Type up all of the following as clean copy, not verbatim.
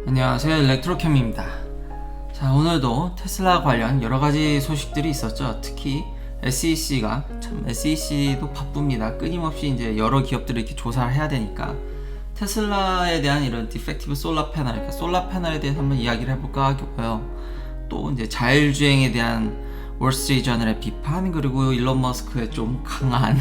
안녕하세요, 일렉트로캠입니다. 자, 오늘도 테슬라 관련 여러가지 소식들이 있었죠. 특히 SEC가 참 SEC도 바쁩니다. 끊임없이 이제 여러 기업들을 이렇게 조사를 해야 되니까 테슬라에 대한 이런 디펙티브 솔라 패널, 그러니까 솔라 패널에 대해서 한번 이야기를 해볼까 하고요. 또 이제 자율주행에 대한 월스트리트저널의 비판, 그리고 일론 머스크의 좀 강한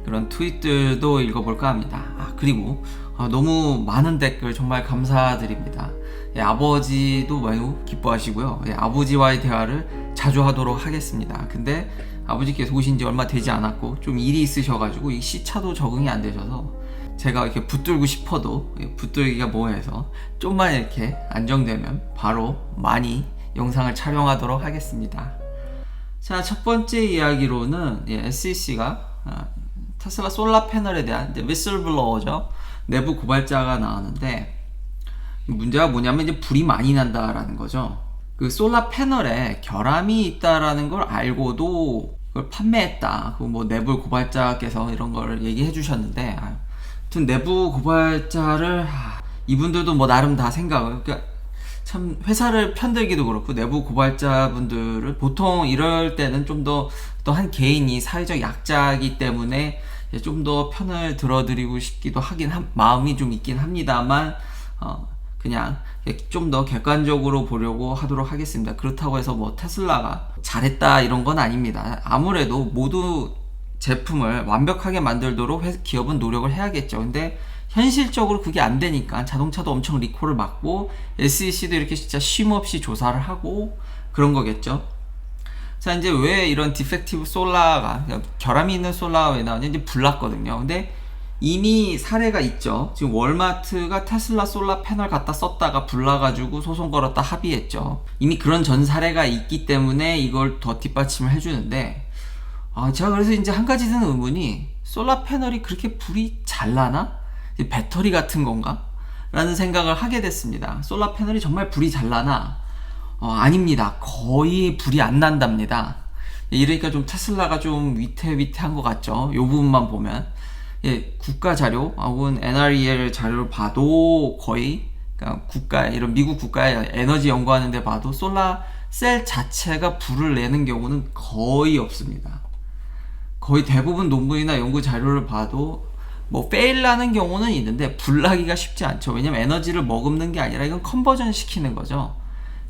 그런 트윗들도 읽어볼까 합니다. 그리고 너무 많은 댓글 정말 감사드립니다. 아버지도 매우 기뻐하시고요. 아버지와의 대화를 자주 하도록 하겠습니다. 근데 아버지께서 오신 지 얼마 되지 않았고 좀 일이 있으셔가지고 이 시차도 적응이 안 되셔서 제가 이렇게 붙들고 싶어도 붙들기가 뭐해서 좀만 이렇게 안정되면 바로 많이 영상을 촬영하도록 하겠습니다. 자, 첫 번째 이야기로는 SEC가 테슬라 솔라 패널에 대한 이제 위슬블로어죠. 내부 고발자가 나왔는데 문제가 뭐냐면 이제 불이 많이 난다라는 거죠. 그 솔라 패널에 결함이 있다라는 걸 알고도 그걸 판매했다. 그 뭐 내부 고발자께서 이런 걸 얘기해 주셨는데, 아무튼 내부 고발자를 이분들도 뭐 나름 다 생각을, 그러니까 참 회사를 편들기도 그렇고 내부 고발자분들을 보통 이럴 때는 좀 더 또 한 개인이 사회적 약자이기 때문에 좀 더 편을 들어드리고 싶기도 하긴 마음이 좀 있긴 합니다만 그냥 좀 더 객관적으로 보려고 하도록 하겠습니다. 그렇다고 해서 뭐 테슬라가 잘했다 이런 건 아닙니다. 아무래도 모두 제품을 완벽하게 만들도록 기업은 노력을 해야겠죠. 근데 현실적으로 그게 안 되니까 자동차도 엄청 리콜을 막고 SEC도 이렇게 진짜 쉼없이 조사를 하고 그런 거겠죠. 자, 이제 왜 이런 디펙티브 솔라가, 결함이 있는 솔라가 왜 나오냐, 이제 불났거든요. 근데 이미 사례가 있죠. 지금 월마트가 테슬라 솔라 패널 갖다 썼다가 불나가지고 소송 걸었다 합의했죠. 이미 그런 전 사례가 있기 때문에 이걸 더 뒷받침을 해주는데, 제가 그래서 이제 한 가지 드는 의문이, 솔라 패널이 그렇게 불이 잘 나나? 배터리 같은 건가? 라는 생각을 하게 됐습니다. 솔라 패널이 정말 불이 잘 나나? 아닙니다. 거의 불이 안 난답니다. 이러니까 좀 테슬라가 좀 위태위태한 것 같죠. 이 부분만 보면. 국가 자료 혹은 NREL 자료를 봐도 거의, 그러니까 이런 미국 국가의 에너지 연구하는 데 봐도 솔라 셀 자체가 불을 내는 경우는 거의 없습니다. 거의 대부분 논문이나 연구 자료를 봐도 뭐 페일 나는 경우는 있는데 불 나기가 쉽지 않죠. 왜냐면 에너지를 머금는 게 아니라 이건 컨버전 시키는 거죠.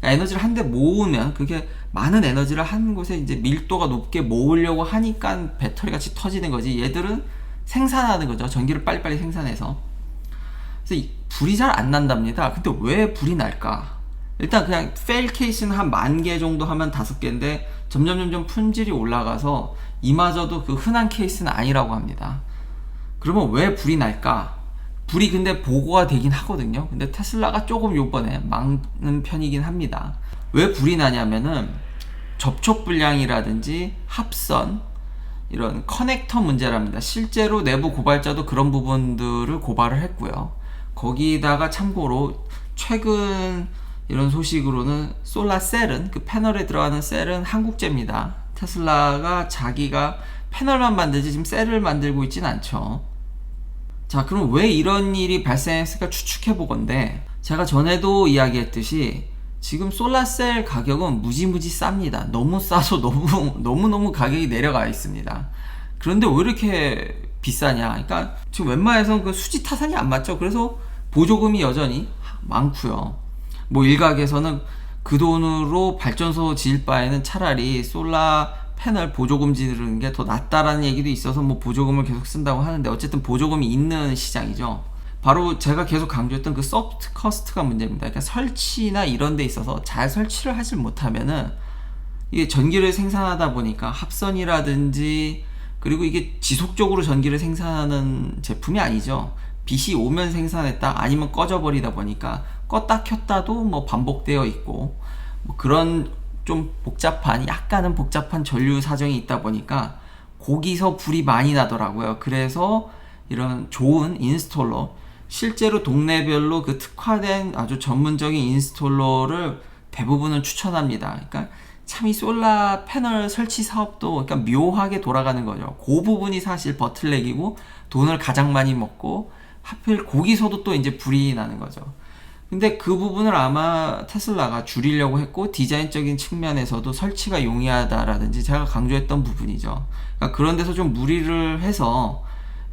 에너지를 한 대 모으면, 그게 많은 에너지를 한 곳에 이제 밀도가 높게 모으려고 하니까 배터리 같이 터지는 거지, 얘들은 생산하는 거죠. 전기를 빨리빨리 생산해서. 그래서 불이 잘 안 난답니다. 근데 왜 불이 날까? 일단 그냥 페일 케이스는 한 10,000개 정도 하면 5개인데 점점 품질이 올라가서 이마저도 그 흔한 케이스는 아니라고 합니다. 그러면 왜 불이 날까? 불이 근데 보고가 되긴 하거든요. 근데 테슬라가 조금 요번에 막는 편이긴 합니다. 왜 불이 나냐면은 접촉 불량이라든지 합선, 이런 커넥터 문제랍니다. 실제로 내부 고발자도 그런 부분들을 고발을 했고요. 거기다가 참고로 최근 이런 소식으로는 솔라 셀은, 그 패널에 들어가는 셀은 한국제입니다. 테슬라가 자기가 패널만 만들지 지금 셀을 만들고 있진 않죠. 자, 그럼 왜 이런 일이 발생했을까 추측해보건데, 제가 전에도 이야기했듯이 지금 솔라셀 가격은 무지무지 쌉니다. 너무 싸서 너무 가격이 내려가 있습니다. 그런데 왜 이렇게 비싸냐? 그러니까 지금 웬만해서는 그 수지 타산이 안 맞죠. 그래서 보조금이 여전히 많고요. 뭐 일각에서는 그 돈으로 발전소 지을 바에는 차라리 솔라 패널 보조금 지르는 게 더 낫다라는 얘기도 있어서 뭐 보조금을 계속 쓴다고 하는데, 어쨌든 보조금이 있는 시장이죠. 바로 제가 계속 강조했던 그 소프트 커스트가 문제입니다. 그러니까 설치나 이런 데 있어서 잘 설치를 하지 못하면은 이게 전기를 생산하다 보니까 합선이라든지, 그리고 이게 지속적으로 전기를 생산하는 제품이 아니죠. 빛이 오면 생산했다, 아니면 꺼져버리다 보니까 껐다 켰다도 뭐 반복되어 있고, 뭐 그런 좀 약간은 복잡한 전류 사정이 있다 보니까 거기서 불이 많이 나더라고요. 그래서 이런 좋은 인스톨러, 실제로 동네별로 그 특화된 아주 전문적인 인스톨러를 대부분은 추천합니다. 그러니까 참 이 솔라 패널 설치 사업도 그러니까 묘하게 돌아가는 거죠. 그 부분이 사실 버틀넥이고 돈을 가장 많이 먹고, 하필 거기서도 또 이제 불이 나는 거죠. 근데 그 부분을 아마 테슬라가 줄이려고 했고 디자인적인 측면에서도 설치가 용이하다라든지 제가 강조했던 부분이죠. 그러니까 그런 데서 좀 무리를 해서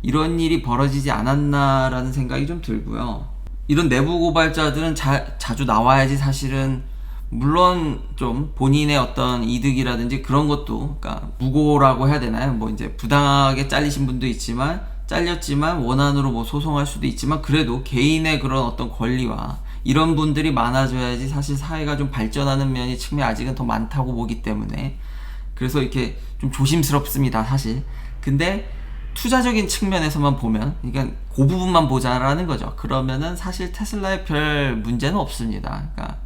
이런 일이 벌어지지 않았나라는 생각이 좀 들고요. 이런 내부 고발자들은 자주 나와야지 사실은 물론 좀 본인의 어떤 이득이라든지 그런 것도 그러니까 무고라고 해야 되나요? 뭐 이제 부당하게 잘리신 분도 있지만 잘렸지만 원한으로 뭐 소송할 수도 있지만 그래도 개인의 그런 어떤 권리와 이런 분들이 많아져야지 사실 사회가 좀 발전하는 면이 측면이 아직은 더 많다고 보기 때문에 그래서 이렇게 좀 조심스럽습니다 사실. 근데 투자적인 측면에서만 보면 그러니까 그 부분만 보자라는 거죠. 그러면은 사실 테슬라에 별 문제는 없습니다. 그러니까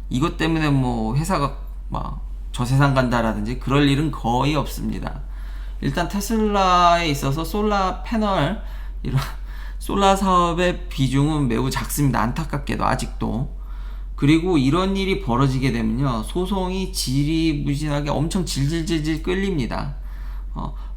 이것 때문에 뭐 회사가 막 저세상 간다라든지 그럴 일은 거의 없습니다. 일단 테슬라에 있어서 솔라 패널 이런 솔라 사업의 비중은 매우 작습니다. 안타깝게도 아직도. 그리고 이런 일이 벌어지게 되면요 소송이 지리부진하게 엄청 질질질질 끌립니다.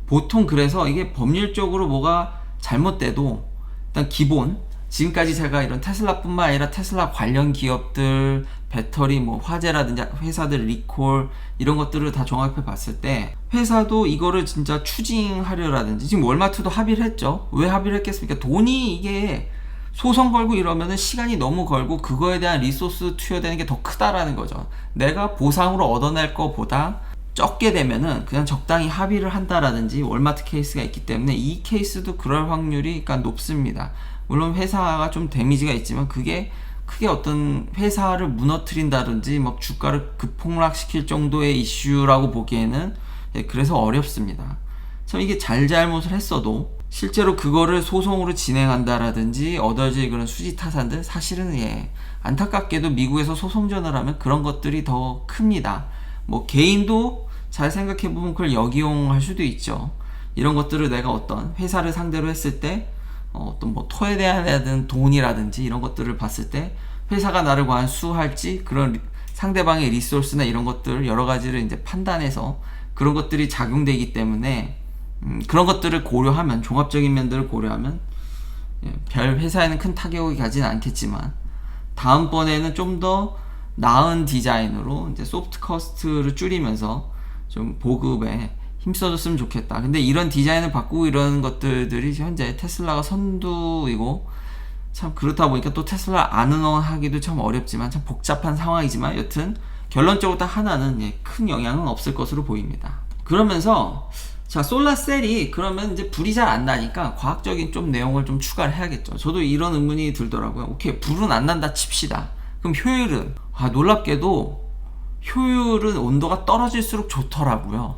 보통 그래서 이게 법률적으로 뭐가 잘못돼도 일단 기본 지금까지 제가 이런 테슬라뿐만 아니라 테슬라 관련 기업들 배터리 뭐 화재라든지 회사들 리콜 이런 것들을 다 종합해 봤을 때 회사도 이거를 진짜 추징하려라든지 지금 월마트도 합의를 했죠. 왜 합의를 했겠습니까? 돈이 이게 소송 걸고 이러면은 시간이 너무 걸고 그거에 대한 리소스 투여되는 게 더 크다라는 거죠. 내가 보상으로 얻어낼 거보다 적게 되면은 그냥 적당히 합의를 한다라든지 월마트 케이스가 있기 때문에 이 케이스도 그럴 확률이 그러니까 높습니다. 물론 회사가 좀 데미지가 있지만 그게 크게 어떤 회사를 무너뜨린다든지 막 주가를 급폭락시킬 정도의 이슈라고 보기에는 그래서 어렵습니다. 참 이게 잘못을 했어도 실제로 그거를 소송으로 진행한다라든지 얻어질 그런 수지 타산들 사실은 안타깝게도 미국에서 소송전을 하면 그런 것들이 더 큽니다. 뭐 개인도 잘 생각해보면 그걸 역이용할 수도 있죠. 이런 것들을 내가 어떤 회사를 상대로 했을 때 어떤 뭐 토에 대한 돈이라든지 이런 것들을 봤을 때 회사가 나를 과연 수할지 그런 상대방의 리소스나 이런 것들 여러 가지를 이제 판단해서 그런 것들이 작용되기 때문에 그런 것들을 고려하면 종합적인 면들을 고려하면 별 회사에는 큰 타격이 가지는 않겠지만 다음번에는 좀 더 나은 디자인으로 이제 소프트 커스트를 줄이면서 좀 보급에 힘써줬으면 좋겠다. 근데 이런 디자인을 바꾸고 이런 것들이 현재 테슬라가 선두이고 참 그렇다 보니까 또 테슬라 안 응원하기도 참 어렵지만 참 복잡한 상황이지만 여튼 결론적으로 딱 하나는 큰 영향은 없을 것으로 보입니다. 그러면서 자 솔라셀이 그러면 이제 불이 잘 안 나니까 과학적인 좀 내용을 좀 추가를 해야겠죠. 저도 이런 의문이 들더라고요. 오케이 불은 안 난다 칩시다. 그럼 효율은 놀랍게도 효율은 온도가 떨어질수록 좋더라고요.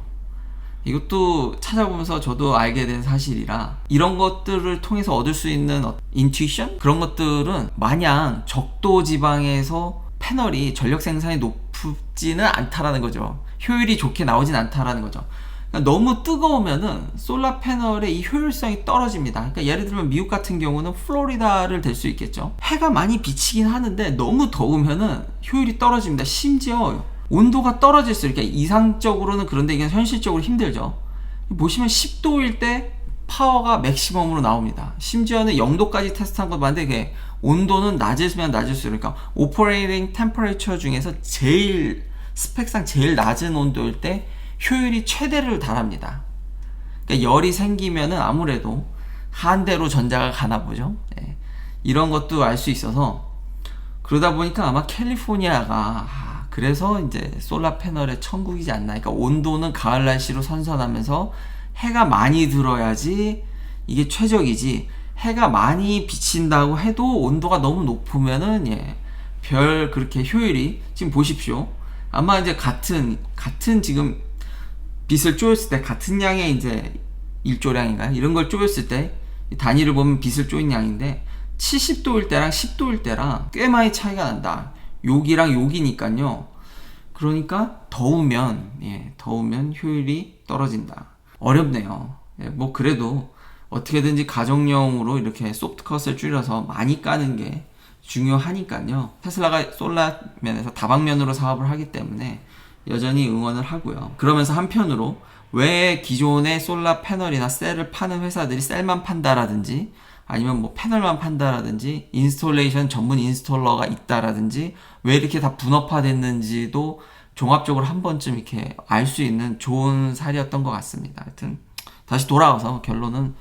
이것도 찾아보면서 저도 알게 된 사실이라 이런 것들을 통해서 얻을 수 있는 인투이션? 그런 것들은 마냥 적도 지방에서 패널이 전력 생산이 높지는 않다라는 거죠. 효율이 좋게 나오진 않다라는 거죠. 그러니까 너무 뜨거우면은 솔라 패널의 이 효율성이 떨어집니다. 그러니까 예를 들면 미국 같은 경우는 플로리다를 될 수 있겠죠. 해가 많이 비치긴 하는데 너무 더우면은 효율이 떨어집니다. 심지어 온도가 떨어질수록 그러니까 이상적으로는 그런데 이게 현실적으로 힘들죠. 보시면 10도일 때 파워가 맥시멈으로 나옵니다. 심지어는 0도까지 테스트한 거 봤는데 그게 온도는 낮으면 낮을수록 그러니까 오퍼레이팅 템퍼레이처 중에서 제일 스펙상 제일 낮은 온도일 때 효율이 최대를 달합니다. 그러니까 열이 생기면은 아무래도 한대로 전자가 가나 보죠. 이런 것도 알 수 있어서 그러다 보니까 아마 캘리포니아가 그래서 이제 솔라 패널의 천국이지 않나. 그러니까 온도는 가을 날씨로 선선하면서 해가 많이 들어야지 이게 최적이지. 해가 많이 비친다고 해도 온도가 너무 높으면은 별 그렇게 효율이 지금 보십시오. 아마 이제 같은 지금 빛을 쪼였을 때 같은 양의 이제 일조량인가요? 이런 걸 쪼였을 때 단위를 보면 빛을 쪼인 양인데 70도일 때랑 10도일 때랑 꽤 많이 차이가 난다. 욕이랑 욕이니까요. 그러니까 더우면 효율이 떨어진다. 어렵네요. 뭐 그래도 어떻게든지 가정용으로 이렇게 소프트컷을 줄여서 많이 까는 게 중요하니까요. 테슬라가 솔라 면에서 다방면으로 사업을 하기 때문에 여전히 응원을 하고요. 그러면서 한편으로 왜 기존의 솔라 패널이나 셀을 파는 회사들이 셀만 판다라든지 아니면 뭐 패널만 판다라든지 인스톨레이션 전문 인스톨러가 있다라든지 왜 이렇게 다 분업화됐는지도 종합적으로 한 번쯤 이렇게 알 수 있는 좋은 사례였던 것 같습니다. 하여튼 다시 돌아와서 결론은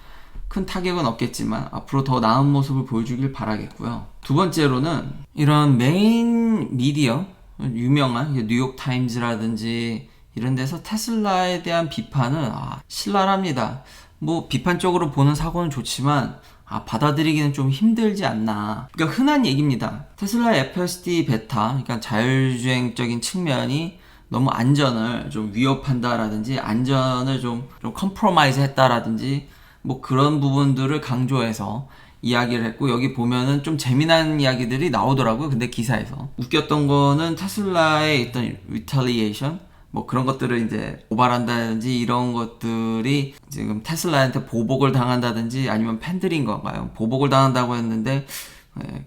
큰 타격은 없겠지만 앞으로 더 나은 모습을 보여주길 바라겠고요. 두 번째로는 이런 메인 미디어, 유명한 뉴욕타임즈라든지 이런 데서 테슬라에 대한 비판은 신랄합니다. 뭐 비판적으로 보는 사고는 좋지만 받아들이기는 좀 힘들지 않나. 그러니까 흔한 얘기입니다. 테슬라 FSD 베타, 그러니까 자율주행적인 측면이 너무 안전을 좀 위협한다라든지 안전을 좀 컴프로마이즈 했다라든지 뭐 그런 부분들을 강조해서 이야기를 했고, 여기 보면은 좀 재미난 이야기들이 나오더라고요. 근데 기사에서 웃겼던 거는 테슬라의 있던 리탈리에이션, 뭐 그런 것들을 이제 고발한다든지 이런 것들이 지금 테슬라한테 보복을 당한다든지 아니면 팬들인 건가요? 보복을 당한다고 했는데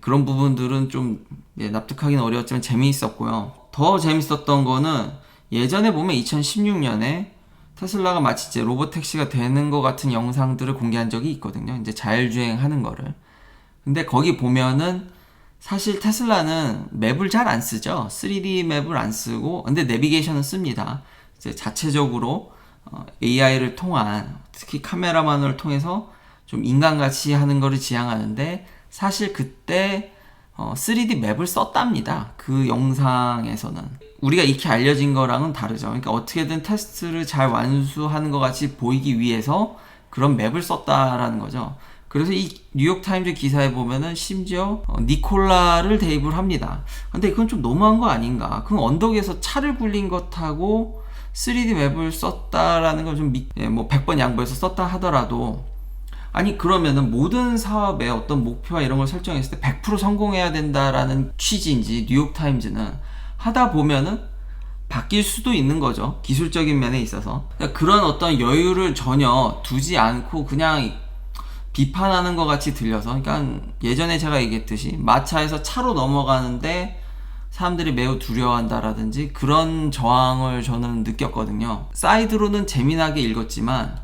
그런 부분들은 좀 납득하기는 어려웠지만 재미있었고요. 더 재밌었던 거는 예전에 보면 2016년에 테슬라가 마치 이제 로봇택시가 되는 것 같은 영상들을 공개한 적이 있거든요. 이제 자율주행하는 거를. 근데 거기 보면은 사실 테슬라는 맵을 잘 안 쓰죠. 3D 맵을 안 쓰고, 근데 내비게이션은 씁니다. 이제 자체적으로 AI를 통한, 특히 카메라만을 통해서 좀 인간같이 하는 거를 지향하는데, 사실 그때 3D 맵을 썼답니다. 그 영상에서는. 우리가 익히 알려진 거랑은 다르죠. 그러니까 어떻게든 테스트를 잘 완수하는 것 같이 보이기 위해서 그런 맵을 썼다라는 거죠. 그래서 이 뉴욕타임즈 기사에 보면은 심지어 니콜라를 대입을 합니다. 근데 그건 좀 너무한 거 아닌가? 그럼 언덕에서 차를 굴린 것하고 3D 맵을 썼다라는 건 좀 뭐 100번 양보해서 썼다 하더라도, 아니 그러면은 모든 사업의 어떤 목표와 이런 걸 설정했을 때 100% 성공해야 된다라는 취지인지 뉴욕타임즈는 하다 보면은 바뀔 수도 있는 거죠. 기술적인 면에 있어서. 그러니까 그런 어떤 여유를 전혀 두지 않고 그냥 비판하는 것 같이 들려서, 그러니까 예전에 제가 얘기했듯이 마차에서 차로 넘어가는데 사람들이 매우 두려워한다라든지 그런 저항을 저는 느꼈거든요. 사이드로는 재미나게 읽었지만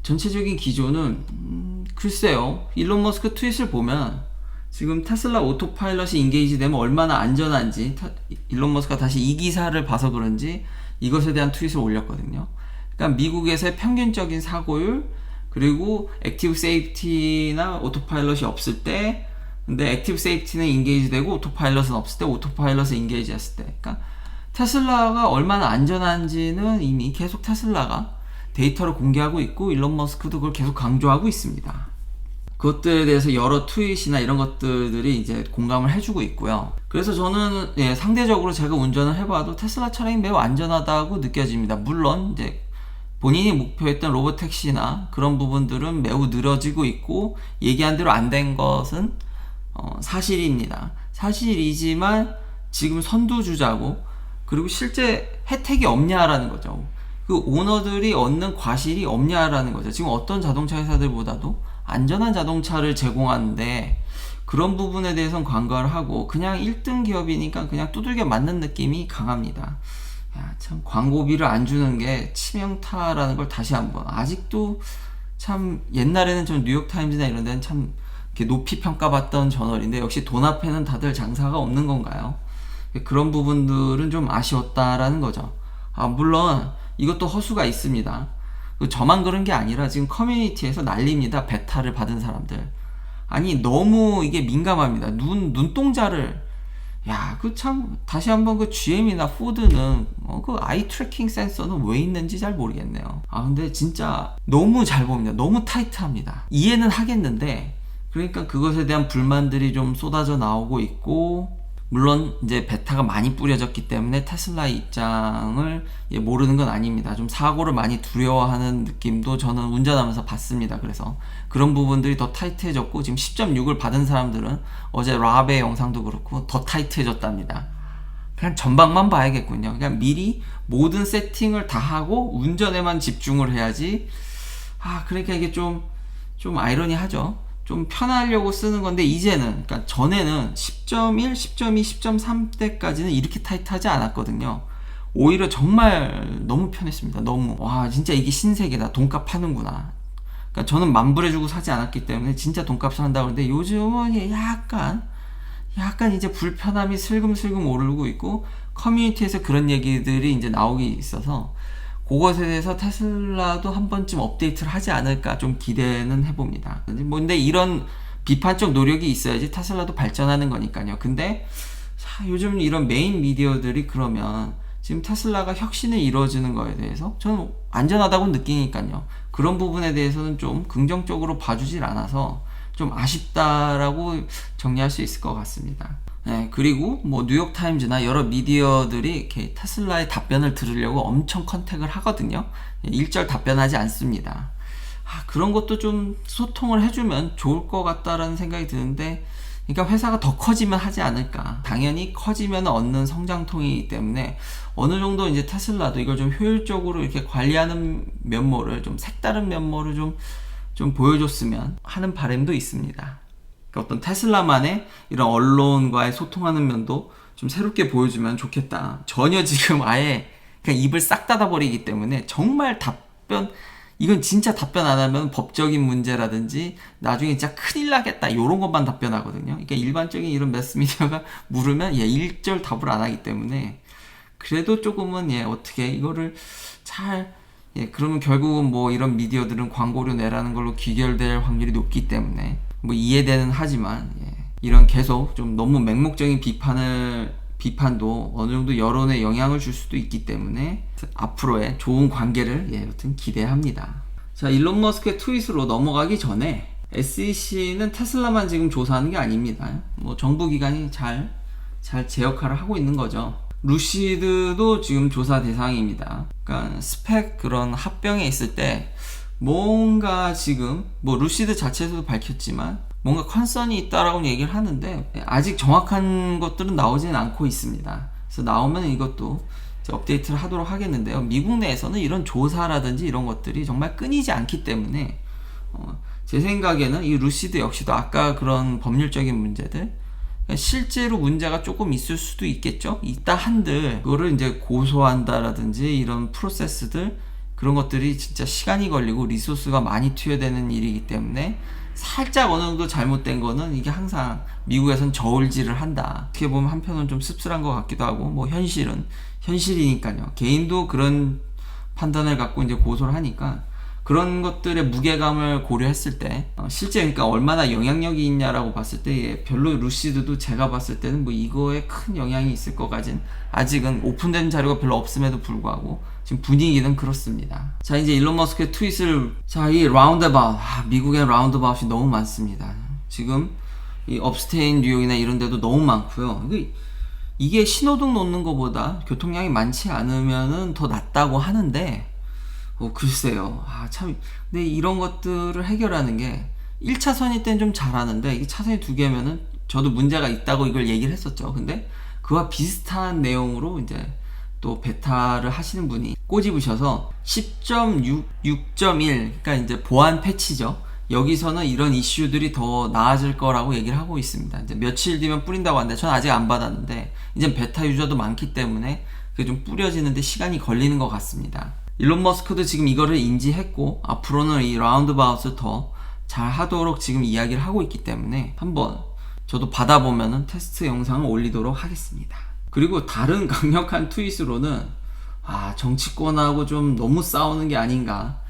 전체적인 기조는 글쎄요. 일론 머스크 트윗을 보면 지금 테슬라 오토파일럿이 인게이지 되면 얼마나 안전한지 일론 머스크가 다시 이 기사를 봐서 그런지 이것에 대한 트윗을 올렸거든요. 그러니까 미국에서의 평균적인 사고율, 그리고 액티브 세이프티나 오토파일럿이 없을 때, 근데 액티브 세이프티는 인게이지 되고 오토파일럿은 없을 때, 오토파일럿은 인게이지 했을 때, 그러니까 테슬라가 얼마나 안전한지는 이미 계속 테슬라가 데이터를 공개하고 있고 일론 머스크도 그걸 계속 강조하고 있습니다. 그것들에 대해서 여러 트윗이나 이런 것들이 이제 공감을 해주고 있고요. 그래서 저는 상대적으로 제가 운전을 해봐도 테슬라 차량이 매우 안전하다고 느껴집니다. 물론 이제 본인이 목표했던 로봇택시나 그런 부분들은 매우 늘어지고 있고 얘기한 대로 안 된 것은 사실입니다. 사실이지만 지금 선두주자고, 그리고 실제 혜택이 없냐라는 거죠. 그 오너들이 얻는 과실이 없냐라는 거죠. 지금 어떤 자동차 회사들보다도 안전한 자동차를 제공하는데 그런 부분에 대해서는 관여를 하고 그냥 1등 기업이니까 그냥 두들겨 맞는 느낌이 강합니다. 야, 참 광고비를 안 주는 게 치명타라는 걸 다시 한번, 아직도 참 옛날에는 좀 뉴욕타임즈나 이런 데는 참 이렇게 높이 평가받던 저널인데 역시 돈 앞에는 다들 장사가 없는 건가요? 그런 부분들은 좀 아쉬웠다라는 거죠. 물론 이것도 허수가 있습니다. 저만 그런 게 아니라 지금 커뮤니티에서 난립니다. 베타를 받은 사람들. 아니 너무 이게 민감합니다. 눈동자를, 그 참 다시 한번 그 GM이나 포드는 그 아이 트래킹 센서는 왜 있는지 잘 모르겠네요. 근데 진짜 너무 잘 봅니다. 너무 타이트합니다. 이해는 하겠는데, 그러니까 그것에 대한 불만들이 좀 쏟아져 나오고 있고, 물론 이제 베타가 많이 뿌려졌기 때문에 테슬라의 입장을 모르는 건 아닙니다. 좀 사고를 많이 두려워하는 느낌도 저는 운전하면서 봤습니다. 그래서 그런 부분들이 더 타이트해졌고, 지금 10.6을 받은 사람들은 어제 랍의 영상도 그렇고 더 타이트해졌답니다. 그냥 전방만 봐야겠군요. 그냥 미리 모든 세팅을 다 하고 운전에만 집중을 해야지. 그러니까 이게 좀 아이러니하죠. 좀 편하려고 쓰는 건데 이제는, 그러니까 전에는 10.1, 10.2, 10.3 때까지는 이렇게 타이트하지 않았거든요. 오히려 정말 너무 편했습니다. 너무 진짜 이게 신세계다. 돈값 하는구나. 그러니까 저는 만불에 주고 사지 않았기 때문에 진짜 돈값을 한다고 하는데, 요즘은 약간 이제 불편함이 슬금슬금 오르고 있고, 커뮤니티에서 그런 얘기들이 이제 나오기 있어서 그것에 대해서 테슬라도 한 번쯤 업데이트를 하지 않을까 좀 기대는 해봅니다. 근데 이런 비판적 노력이 있어야지 테슬라도 발전하는 거니까요. 근데 자, 요즘 이런 메인 미디어들이 그러면 지금 테슬라가 혁신이 이루어지는 거에 대해서 저는 안전하다고 느끼니까요. 그런 부분에 대해서는 좀 긍정적으로 봐주질 않아서 좀 아쉽다라고 정리할 수 있을 것 같습니다. 네, 그리고 뭐 뉴욕타임즈나 여러 미디어들이 이렇게 테슬라의 답변을 들으려고 엄청 컨택을 하거든요. 일절 답변하지 않습니다. 그런 것도 좀 소통을 해주면 좋을 것 같다라는 생각이 드는데, 그러니까 회사가 더 커지면 하지 않을까. 당연히 커지면 얻는 성장통이기 때문에 어느 정도 이제 테슬라도 이걸 좀 효율적으로 이렇게 관리하는 면모를, 좀 색다른 면모를 좀 보여줬으면 하는 바람도 있습니다. 그러니까 어떤 테슬라만의 이런 언론과의 소통하는 면도 좀 새롭게 보여주면 좋겠다. 전혀 지금 아예 그냥 입을 싹 닫아버리기 때문에 정말 이건 진짜 답변 안 하면 법적인 문제라든지 나중에 진짜 큰일 나겠다 이런 것만 답변하거든요. 그러니까 일반적인 이런 매스미디어가 물으면 일절 답을 안 하기 때문에, 그래도 조금은 어떻게 이거를 잘 그러면 결국은 뭐 이런 미디어들은 광고료 내라는 걸로 귀결될 확률이 높기 때문에 뭐 이해되는 하지만, 이런 계속 좀 너무 맹목적인 비판도 어느 정도 여론에 영향을 줄 수도 있기 때문에 앞으로의 좋은 관계를 여튼 기대합니다. 자, 일론 머스크의 트윗으로 넘어가기 전에 SEC는 테슬라만 지금 조사하는 게 아닙니다. 뭐 정부 기관이 잘 제 역할을 하고 있는 거죠. 루시드도 지금 조사 대상입니다. 그러니까 스펙 그런 합병에 있을 때 뭔가 지금 뭐 루시드 자체에서도 밝혔지만 뭔가 컨선이 있다라고 얘기를 하는데, 아직 정확한 것들은 나오지는 않고 있습니다. 그래서 나오면 이것도 업데이트를 하도록 하겠는데요. 미국 내에서는 이런 조사라든지 이런 것들이 정말 끊이지 않기 때문에 제 생각에는 이 루시드 역시도 아까 그런 법률적인 문제들, 실제로 문제가 조금 있을 수도 있겠죠. 있다 한들 그거를 이제 고소한다라든지 이런 프로세스들, 그런 것들이 진짜 시간이 걸리고 리소스가 많이 투여되는 일이기 때문에 살짝 어느 정도 잘못된 거는 이게 항상 미국에선 저울질을 한다. 어떻게 보면 한편은 좀 씁쓸한 것 같기도 하고, 뭐 현실은 현실이니까요. 개인도 그런 판단을 갖고 이제 고소를 하니까 그런 것들의 무게감을 고려했을 때 실제 그러니까 얼마나 영향력이 있냐라고 봤을 때 별로 루시드도 제가 봤을 때는 뭐 이거에 큰 영향이 있을 것까진 아직은 오픈된 자료가 별로 없음에도 불구하고 지금 분위기는 그렇습니다. 자, 이제 일론 머스크의 트윗을, 자, 이 라운드바웃, 미국의 라운드바웃이 너무 많습니다. 지금 이 업스테인 뉴욕이나 이런 데도 너무 많고요. 이게 신호등 놓는 것보다 교통량이 많지 않으면은 더 낫다고 하는데, 글쎄요. 참. 근데 이런 것들을 해결하는 게 1차선일 땐 좀 잘하는데, 이게 차선이 두 개면은 저도 문제가 있다고 이걸 얘기를 했었죠. 근데 그와 비슷한 내용으로 이제 또 베타를 하시는 분이 꼬집으셔서 10.6.1, 그러니까 이제 보안 패치죠. 여기서는 이런 이슈들이 더 나아질 거라고 얘기를 하고 있습니다. 이제 며칠 뒤면 뿌린다고 하는데 저는 아직 안 받았는데, 이제 베타 유저도 많기 때문에 그게 좀 뿌려지는데 시간이 걸리는 것 같습니다. 일론 머스크도 지금 이거를 인지했고 앞으로는 이 라운드바웃을 더 잘 하도록 지금 이야기를 하고 있기 때문에 한번 저도 받아보면은 테스트 영상을 올리도록 하겠습니다. 그리고 다른 강력한 트윗으로는 정치권하고 좀 너무 싸우는 게 아닌가.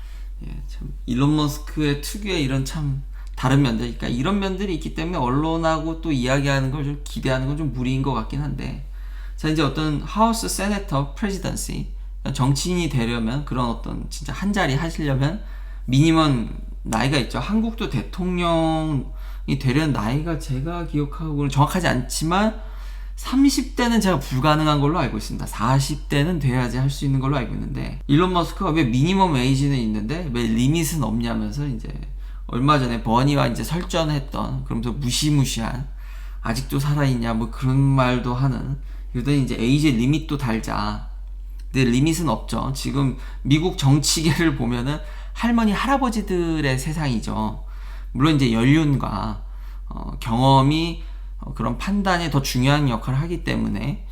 참 일론 머스크의 특유의 이런 참 다른 면들, 그러니까 이런 면들이 있기 때문에 언론하고 또 이야기하는 걸 좀 기대하는 건 좀 무리인 것 같긴 한데, 자, 이제 어떤 하우스 세네터 프레지던시, 정치인이 되려면 그런 어떤 진짜 한 자리 하시려면 미니멈 나이가 있죠. 한국도 대통령이 되려는 나이가 제가 기억하고는 정확하지 않지만 30대는 제가 불가능한 걸로 알고 있습니다. 40대는 돼야지 할 수 있는 걸로 알고 있는데, 일론 머스크가 왜 미니멈 에이지는 있는데 왜 리밋은 없냐면서 이제 얼마 전에 버니와 이제 설전했던, 그러면서 무시무시한 아직도 살아있냐 뭐 그런 말도 하는, 이러더니 이제 에이지 리밋도 달자. 근데 리밋은 없죠. 지금 미국 정치계를 보면은 할머니 할아버지들의 세상이죠. 물론 이제 연륜과 경험이 그런 판단에 더 중요한 역할을 하기 때문에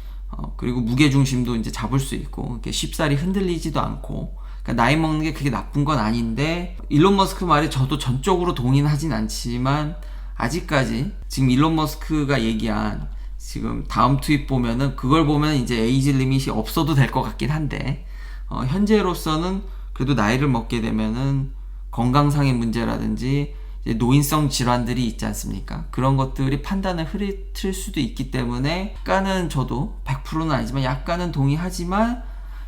그리고 무게중심도 이제 잡을 수 있고 이렇게 쉽사리 흔들리지도 않고 그러니까 나이 먹는 게 그게 나쁜 건 아닌데, 일론 머스크 말에 저도 전적으로 동의는 하진 않지만 아직까지 지금 일론 머스크가 얘기한 지금 다음 트윗 보면은 그걸 보면 이제 에이지 리밋이 없어도 될 것 같긴 한데, 현재로서는 그래도 나이를 먹게 되면은 건강상의 문제라든지 이제 노인성 질환들이 있지 않습니까? 그런 것들이 판단을 흐릿을 수도 있기 때문에 약간은 저도 100%는 아니지만 약간은 동의하지만,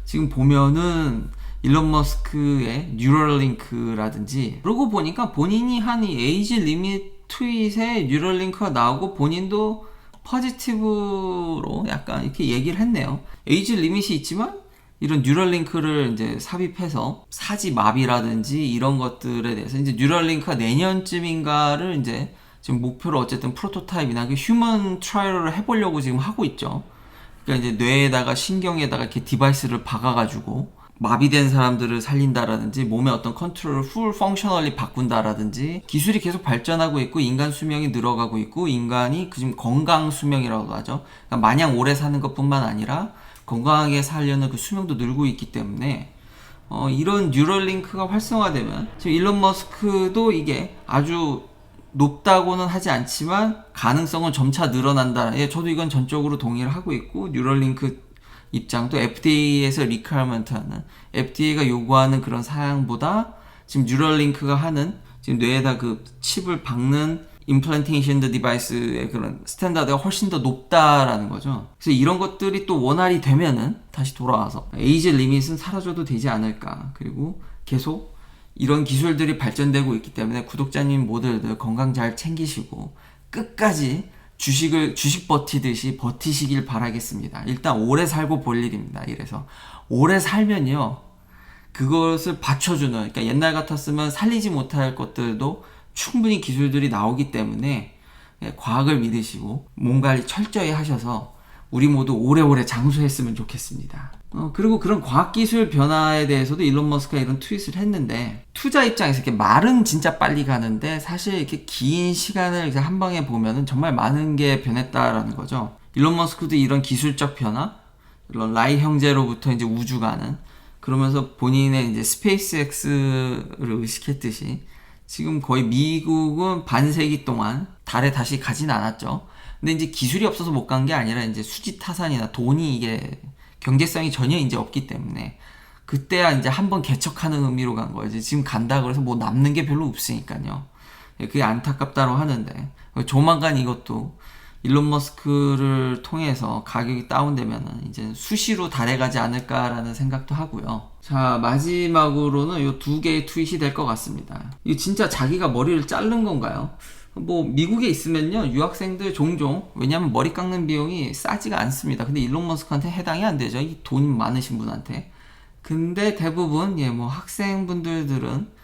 지금 보면은 일론 머스크의 뉴럴링크라든지, 그러고 보니까 본인이 한 이 에이지 리밋 트윗에 뉴럴링크가 나오고 본인도 포지티브로 약간 이렇게 얘기를 했네요. 에이지 리밋이 있지만 이런 뉴럴링크를 이제 삽입해서 사지 마비라든지 이런 것들에 대해서 이제 뉴럴링크가 내년쯤인가를 이제 지금 목표로 어쨌든 프로토타입이나 그 휴먼 트라이얼을 해보려고 지금 하고 있죠. 그러니까 이제 뇌에다가 신경에다가 이렇게 디바이스를 박아가지고 마비된 사람들을 살린다라든지 몸의 어떤 컨트롤을 풀 펑셔널리 바꾼다라든지, 기술이 계속 발전하고 있고 인간 수명이 늘어가고 있고 인간이 지금 건강 수명이라고 하죠. 그러니까 마냥 오래 사는 것뿐만 아니라 건강하게 살려는 그 수명도 늘고 있기 때문에 이런 뉴럴링크가 활성화되면 지금 일론 머스크도 이게 아주 높다고는 하지 않지만 가능성은 점차 늘어난다. 예, 저도 이건 전적으로 동의를 하고 있고, 뉴럴링크 입장도 FDA에서 리퀘어먼트하는, FDA가 요구하는 그런 사양보다 지금 뉴럴링크가 하는, 지금 뇌에다 그 칩을 박는 임플란테이션 디바이스의 그런 스탠다드가 훨씬 더 높다라는 거죠. 그래서 이런 것들이 또 원활히 되면은 다시 돌아와서 에이지 리밋은 사라져도 되지 않을까. 그리고 계속 이런 기술들이 발전되고 있기 때문에 구독자님 모두들 건강 잘 챙기시고 끝까지 주식 버티듯이 버티시길 바라겠습니다. 일단 오래 살고 볼 일입니다. 이래서 오래 살면요, 그것을 받쳐주는, 그러니까 옛날 같았으면 살리지 못할 것들도 충분히 기술들이 나오기 때문에 과학을 믿으시고 몸 관리 철저히 하셔서 우리 모두 오래오래 장수했으면 좋겠습니다. 그리고 그런 과학기술 변화에 대해서도 일론 머스크가 이런 트윗을 했는데, 투자 입장에서 이렇게 말은 진짜 빨리 가는데 사실 이렇게 긴 시간을 이제 한 방에 보면은 정말 많은 게 변했다라는 거죠. 일론 머스크도 이런 기술적 변화, 이런 라이 형제로부터 이제 우주 가는, 그러면서 본인의 이제 스페이스X를 의식했듯이 지금 거의 미국은 반세기 동안 달에 다시 가진 않았죠. 근데 이제 기술이 없어서 못 간 게 아니라 이제 수지 타산이나 돈이 이게 경제성이 전혀 이제 없기 때문에 그때야 이제 한번 개척하는 의미로 간 거지. 지금 간다 그래서 뭐 남는 게 별로 없으니까요. 그게 안타깝다고 하는데, 조만간 이것도 일론 머스크를 통해서 가격이 다운되면은 이제 수시로 달에 가지 않을까라는 생각도 하고요. 자, 마지막으로는 요 두 개의 트윗이 될 것 같습니다. 이거 진짜 자기가 머리를 자른 건가요? 뭐 미국에 있으면요, 유학생들 종종, 왜냐면 머리 깎는 비용이 싸지가 않습니다. 근데 일론 머스크한테 해당이 안 되죠. 이 돈 많으신 분한테. 근데 대부분 뭐 학생분들은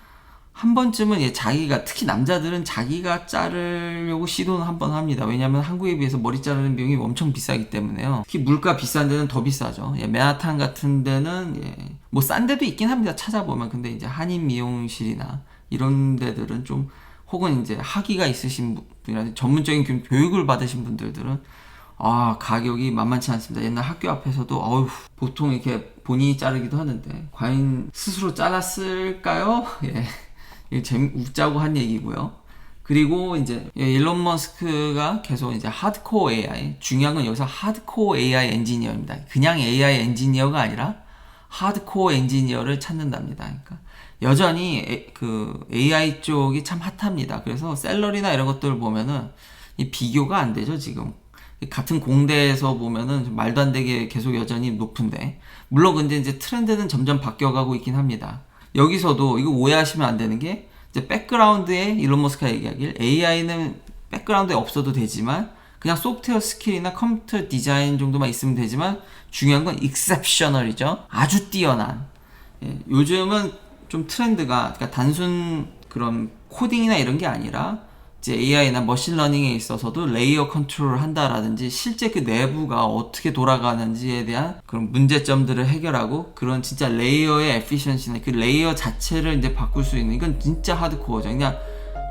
한 번쯤은 자기가, 특히 남자들은 자기가 자르려고 시도는 한번 합니다. 왜냐면 한국에 비해서 머리 자르는 비용이 엄청 비싸기 때문에요. 특히 물가 비싼 데는 더 비싸죠. 맨하탄 같은 데는 뭐 싼 데도 있긴 합니다. 찾아보면. 근데 이제 한인 미용실이나 이런 데들은 좀, 혹은 이제 학위가 있으신 분이나 전문적인 교육을 받으신 분들은 가격이 만만치 않습니다. 옛날 학교 앞에서도 보통 이렇게 본인이 자르기도 하는데 과연 스스로 잘랐을까요? 웃자고 한 얘기고요. 그리고 이제 일론 머스크가 계속 이제 하드코어 AI, 중요한 건 여기서 하드코어 AI 엔지니어입니다. 그냥 AI 엔지니어가 아니라 하드코어 엔지니어를 찾는답니다. 그러니까 여전히 그 AI 쪽이 참 핫합니다. 그래서 셀러리나 이런 것들을 보면은 이 비교가 안 되죠. 지금 같은 공대에서 보면은 말도 안 되게 계속 여전히 높은데, 물론 근데 이제 트렌드는 점점 바뀌어가고 있긴 합니다. 여기서도 이거 오해하시면 안 되는 게, 이제 백그라운드에 일론 머스크가 얘기하길 AI는 백그라운드에 없어도 되지만 그냥 소프트웨어 스킬이나 컴퓨터 디자인 정도만 있으면 되지만 중요한 건 exceptional이죠. 아주 뛰어난. 요즘은 좀 트렌드가, 그러니까 단순 그런 코딩이나 이런 게 아니라 이제 AI나 머신러닝에 있어서도 레이어 컨트롤을 한다라든지 실제 그 내부가 어떻게 돌아가는지에 대한 그런 문제점들을 해결하고, 그런 진짜 레이어의 에피션시나 그 레이어 자체를 이제 바꿀 수 있는, 이건 진짜 하드코어죠. 그냥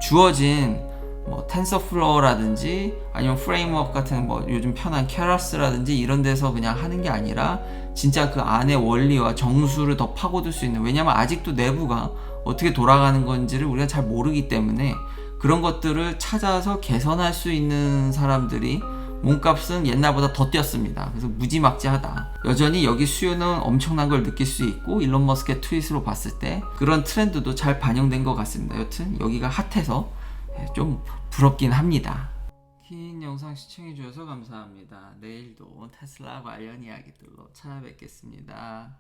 주어진 뭐 텐서플로어라든지 아니면 프레임워크 같은 뭐 요즘 편한 케라스라든지 이런 데서 그냥 하는 게 아니라 진짜 그 안에 원리와 정수를 더 파고들 수 있는, 왜냐면 아직도 내부가 어떻게 돌아가는 건지를 우리가 잘 모르기 때문에 그런 것들을 찾아서 개선할 수 있는 사람들이 몸값은 옛날보다 더 뛰었습니다. 그래서 무지막지하다. 여전히 여기 수요는 엄청난 걸 느낄 수 있고 일론 머스크의 트윗으로 봤을 때 그런 트렌드도 잘 반영된 것 같습니다. 여튼 여기가 핫해서 좀 부럽긴 합니다. 긴 영상 시청해주셔서 감사합니다. 내일도 테슬라 관련 이야기들로 찾아뵙겠습니다.